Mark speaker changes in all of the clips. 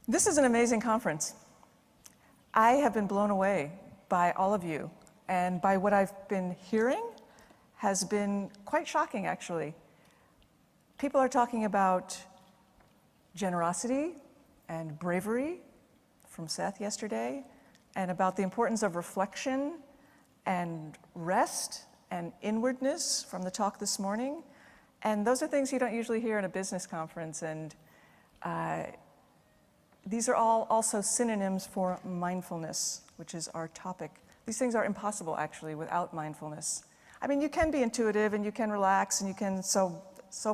Speaker 1: This is an amazing conference. I have been blown away by all of you, and by what I've been hearing has been quite shocking, actually. People are talking about generosity and bravery from Seth yesterday, and about the importance of reflection and rest and inwardness from the talk this morning. And those are things you don't usually hear in a business conference, and these are all also synonyms for mindfulness, which is our topic. These things are impossible, actually, without mindfulness. I mean, you can be intuitive, and you can relax, and you can so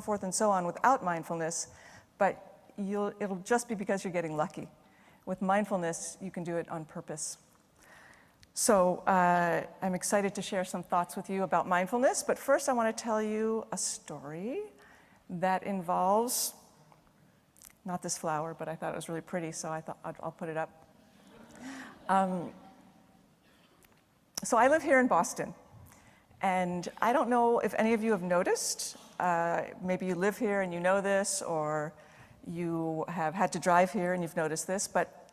Speaker 1: forth and so on without mindfulness, but it'll just be because you're getting lucky. With mindfulness, you can do it on purpose. So I'm excited to share some thoughts with you about mindfulness, but first I want to tell you a story that involves, not this flower, but I thought it was really pretty, so I thought I'll put it up. So I live here in Boston, and I don't know if any of you have noticed, maybe you live here and you know this, or you have had to drive here and you've noticed this, but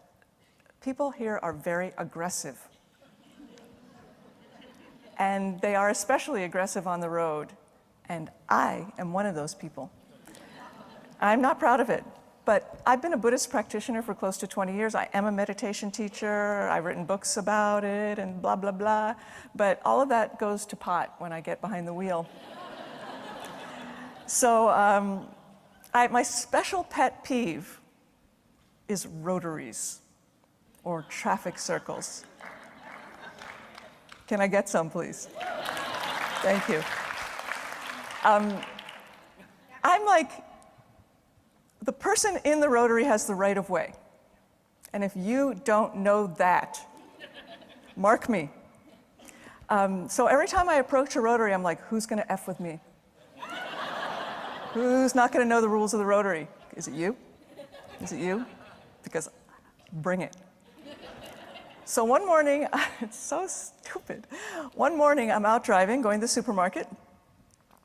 Speaker 1: people here are very aggressive. And they are especially aggressive on the road, and I am one of those people. I'm not proud of it, but I've been a Buddhist practitioner for close to 20 years. I am a meditation teacher. I've written books about it and blah, blah, blah. But all of that goes to pot when I get behind the wheel. So my special pet peeve is rotaries or traffic circles. Can I get some, please? Thank you. I'm like, the person in the rotary has the right of way. And if you don't know that, mark me. So every time I approach a rotary, I'm like, who's gonna F with me? Who's not gonna know the rules of the rotary? Is it you? Is it you? Because bring it. So one morning, it's so stupid. One morning, I'm out driving, going to the supermarket,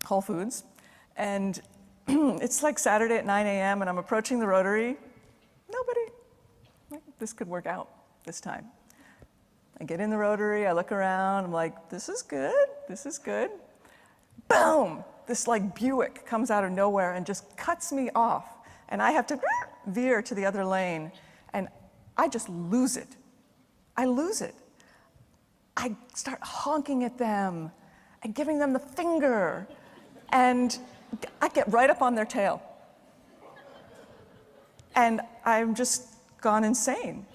Speaker 1: Whole Foods, and it's like Saturday at 9 a.m., and I'm approaching the rotary. Nobody. This could work out this time. I get in the rotary, I look around, I'm like, this is good, this is good. Boom! This like Buick comes out of nowhere and just cuts me off, and I have to veer to the other lane, and I just lose it. I lose it. I start honking at them and giving them the finger, and I get right up on their tail. And I'm just gone insane.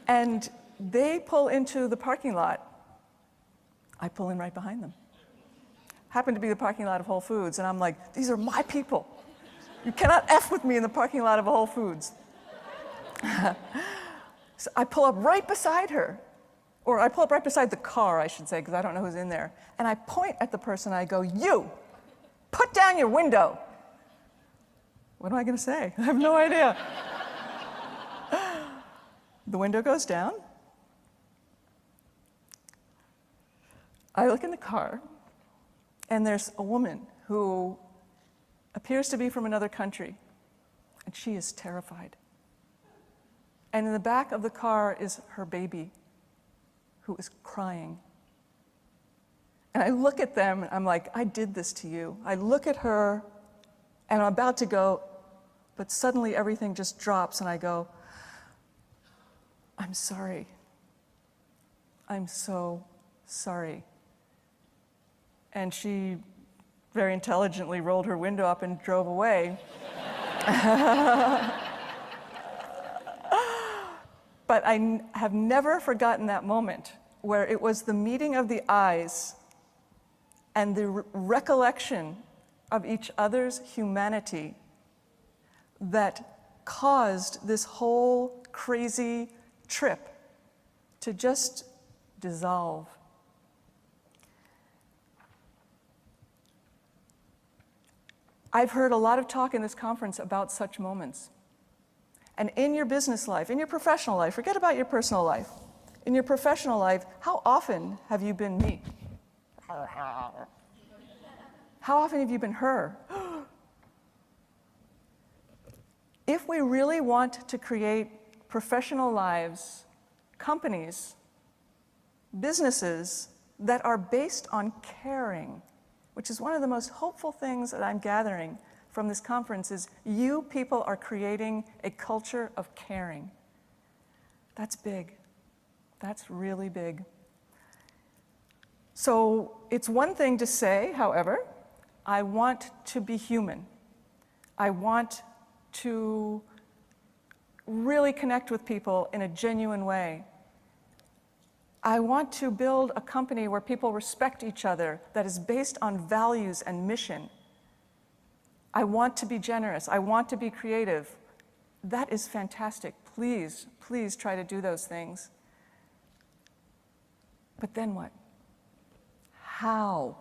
Speaker 1: And they pull into the parking lot. I pull in right behind them. Happened to be the parking lot of Whole Foods, and I'm like, these are my people. You cannot F with me in the parking lot of a Whole Foods. So I pull up right beside her, or I pull up right beside the car, I should say, because I don't know who's in there. And I point at the person, I go, you, put down your window. What am I gonna say? I have no idea. The window goes down. I look in the car, and there's a woman who appears to be from another country, and she is terrified. And in the back of the car is her baby, who is crying. And I look at them, and I'm like, I did this to you. I look at her, and I'm about to go, but suddenly everything just drops, and I go, I'm sorry. I'm so sorry. And she very intelligently rolled her window up and drove away. But I have never forgotten that moment where it was the meeting of the eyes and the recollection of each other's humanity that caused this whole crazy trip to just dissolve. I've heard a lot of talk in this conference about such moments. And in your business life, in your professional life, forget about your personal life. In your professional life, how often have you been me? How often have you been her? If we really want to create professional lives, companies, businesses that are based on caring, which is one of the most hopeful things that I'm gathering from this conference is you people are creating a culture of caring. That's big. That's really big. So it's one thing to say, however, I want to be human. I want to really connect with people in a genuine way. I want to build a company where people respect each other, that is based on values and mission. I want to be generous. I want to be creative. That is fantastic. Please, please try to do those things. But then what? How?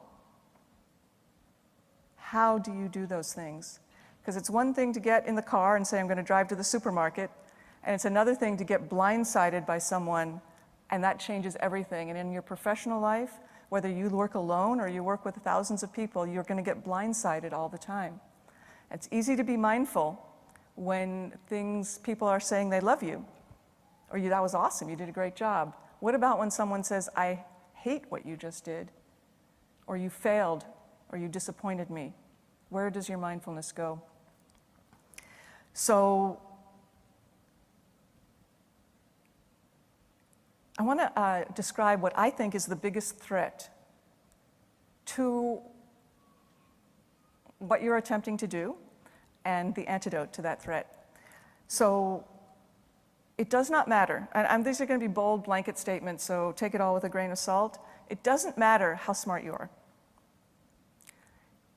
Speaker 1: How do you do those things? Because it's one thing to get in the car and say, I'm going to drive to the supermarket, and it's another thing to get blindsided by someone, and that changes everything. And in your professional life, whether you work alone or you work with thousands of people, you're going to get blindsided all the time. It's easy to be mindful when people are saying they love you, or that was awesome, you did a great job. What about when someone says, I hate what you just did, or you failed, or you disappointed me? Where does your mindfulness go? So I want to describe what I think is the biggest threat to what you're attempting to do and the antidote to that threat. So it does not matter, and these are going to be bold blanket statements, so take it all with a grain of salt. It doesn't matter how smart you are.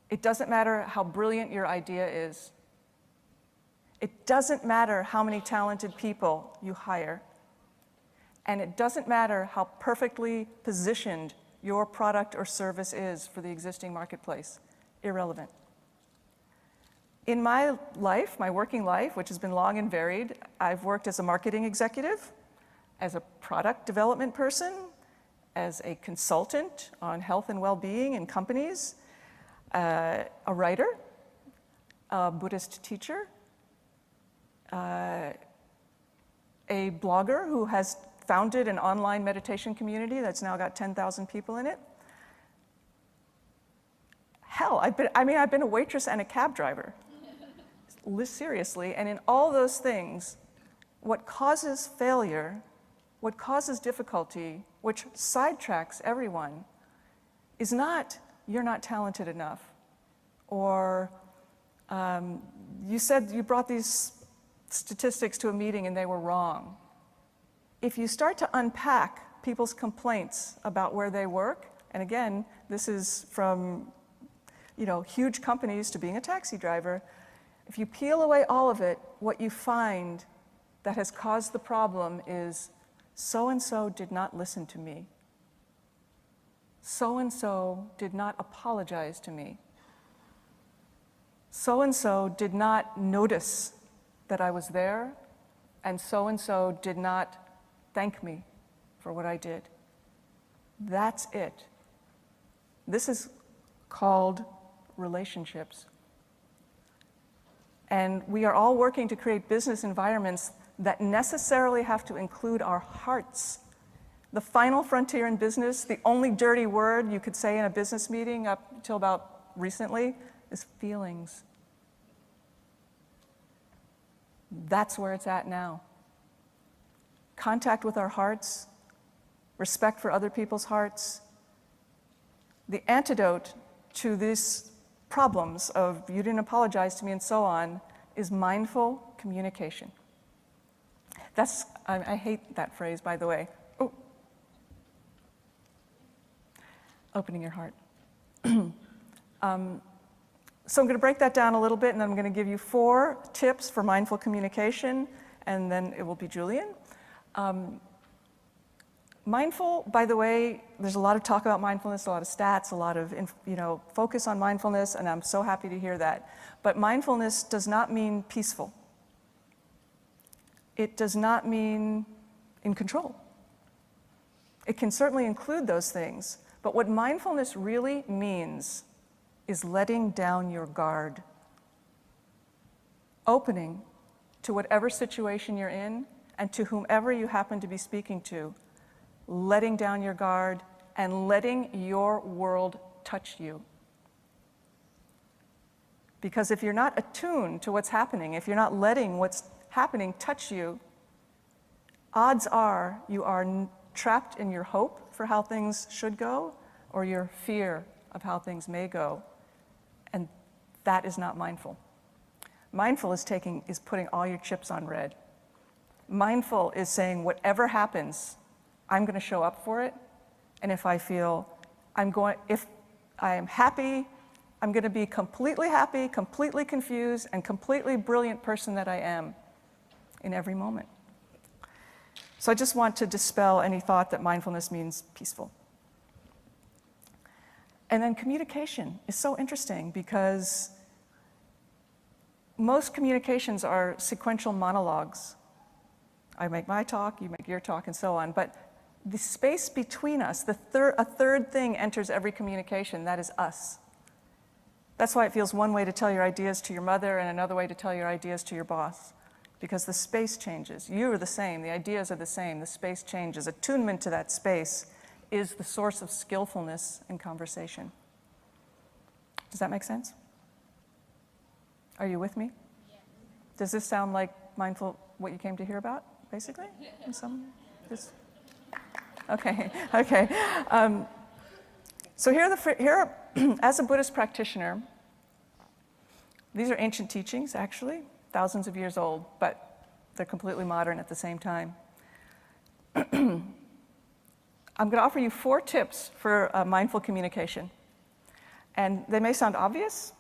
Speaker 1: It doesn't matter how brilliant your idea is. It doesn't matter how many talented people you hire. And it doesn't matter how perfectly positioned your product or service is for the existing marketplace. Irrelevant. In my life, my working life, which has been long and varied, I've worked as a marketing executive, as a product development person, as a consultant on health and well-being in companies, a writer, a Buddhist teacher, a blogger who has founded an online meditation community that's now got 10,000 people in it. Hell, I've been a waitress and a cab driver. Seriously, and in all those things, what causes failure, what causes difficulty, which sidetracks everyone, is not, you're not talented enough, or you said you brought these statistics to a meeting and they were wrong. If you start to unpack people's complaints about where they work, and again, this is from huge companies to being a taxi driver, if you peel away all of it, what you find that has caused the problem is so-and-so did not listen to me. So-and-so did not apologize to me. So-and-so did not notice that I was there, and so-and-so did not thank me for what I did. That's it. This is called relationships. And we are all working to create business environments that necessarily have to include our hearts. The final frontier in business, the only dirty word you could say in a business meeting up until about recently, is feelings. That's where it's at now. Contact with our hearts, respect for other people's hearts. The antidote to these problems of you didn't apologize to me and so on is mindful communication. I hate that phrase, by the way. Oh. Opening your heart. So I'm going to break that down a little bit, and then I'm going to give you 4 tips for mindful communication, and then it will be Julian. Mindful, by the way, there's a lot of talk about mindfulness, a lot of stats, a lot of focus on mindfulness, and I'm so happy to hear that. But mindfulness does not mean peaceful. It does not mean in control. It can certainly include those things, but what mindfulness really means is letting down your guard, opening to whatever situation you're in, and to whomever you happen to be speaking to, letting down your guard and letting your world touch you. Because if you're not attuned to what's happening, if you're not letting what's happening touch you, odds are you are trapped in your hope for how things should go or your fear of how things may go. And that is not mindful. Mindful is putting all your chips on red. Mindful is saying, whatever happens, I'm going to show up for it. And if I feel if I am happy, I'm going to be completely happy, completely confused, and completely brilliant person that I am in every moment. So I just want to dispel any thought that mindfulness means peaceful. And then communication is so interesting because most communications are sequential monologues. I make my talk, you make your talk, and so on. But the space between us, a third thing enters every communication, that is us. That's why it feels one way to tell your ideas to your mother and another way to tell your ideas to your boss, because the space changes. You are the same, the ideas are the same, the space changes. Attunement to that space is the source of skillfulness in conversation. Does that make sense? Are you with me? Yeah. Does this sound like mindful, what you came to hear about, basically? Okay. So here, as a Buddhist practitioner, these are ancient teachings, actually, thousands of years old, but they're completely modern at the same time. I'm going to offer you 4 tips for mindful communication. And they may sound obvious,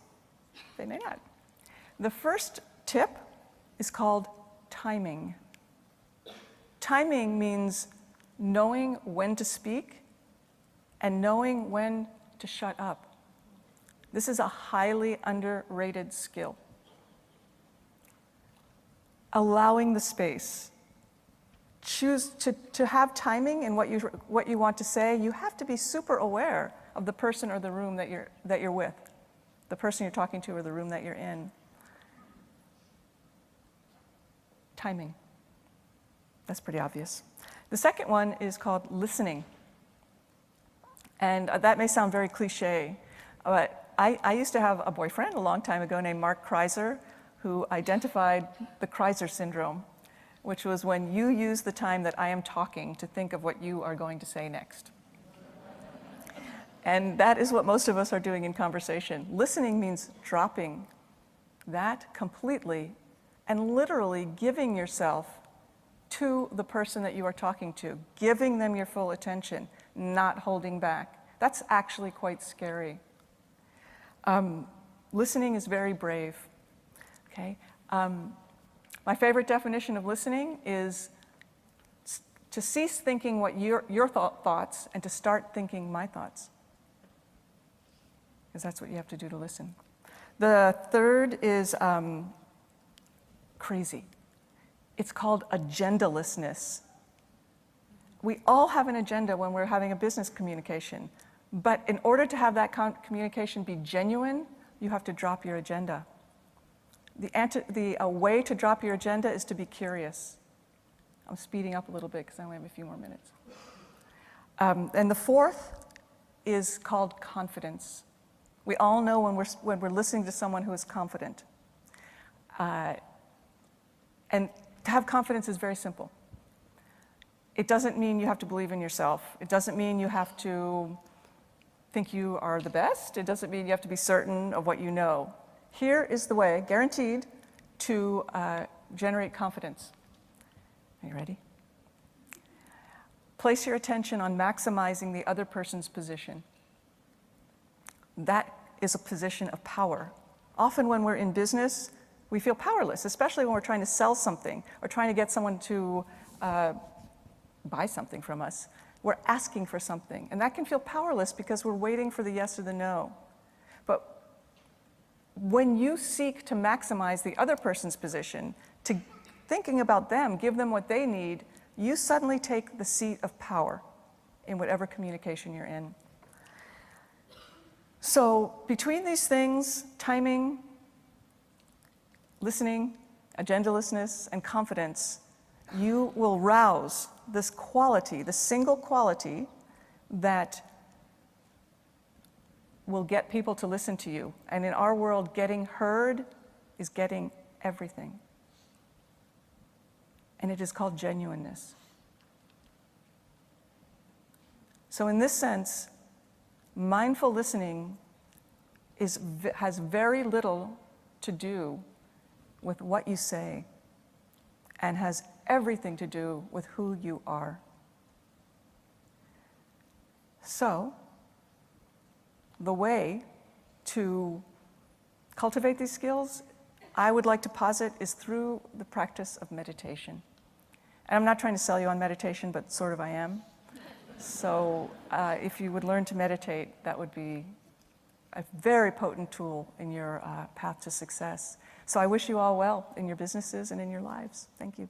Speaker 1: they may not. The first tip is called timing. Timing means knowing when to speak and knowing when to shut up. This is a highly underrated skill. Allowing the space. Choose to have timing in what you want to say. You have to be super aware of the person or the room that you're with, the person you're talking to or the room that you're in. Timing. That's pretty obvious. The second one is called listening. And that may sound very cliche, but I used to have a boyfriend a long time ago named Mark Kreiser, who identified the Kreiser syndrome, which was when you use the time that I am talking to think of what you are going to say next. And that is what most of us are doing in conversation. Listening means dropping that completely and literally giving yourself to the person that you are talking to, giving them your full attention, not holding back. That's actually quite scary. Listening is very brave, okay? My favorite definition of listening is to cease thinking what your thoughts and to start thinking my thoughts. Because that's what you have to do to listen. The third is crazy. It's called agendalessness. We all have an agenda when we're having a business communication, but in order to have that communication be genuine, you have to drop your agenda. The way to drop your agenda is to be curious. I'm speeding up a little bit because I only have a few more minutes. And the fourth is called confidence. We all know when we're listening to someone who is confident. And to have confidence is very simple. It doesn't mean you have to believe in yourself. It doesn't mean you have to think you are the best. It doesn't mean you have to be certain of what you know. Here is the way, guaranteed, to generate confidence. Are you ready? Place your attention on maximizing the other person's position. That is a position of power. Often when we're in business, we feel powerless, especially when we're trying to sell something or trying to get someone to buy something from us. We're asking for something, and that can feel powerless because we're waiting for the yes or the no. But when you seek to maximize the other person's position, to thinking about them, give them what they need, you suddenly take the seat of power in whatever communication you're in. So between these things, timing, listening, agendalessness, and confidence, you will rouse this quality, the single quality that will get people to listen to you. And in our world, getting heard is getting everything. And it is called genuineness. So in this sense, mindful listening has very little to do with what you say and has everything to do with who you are. So, the way to cultivate these skills, I would like to posit, is through the practice of meditation. And I'm not trying to sell you on meditation, but sort of I am. So if you would learn to meditate, that would be a very potent tool in your path to success. So I wish you all well in your businesses and in your lives. Thank you.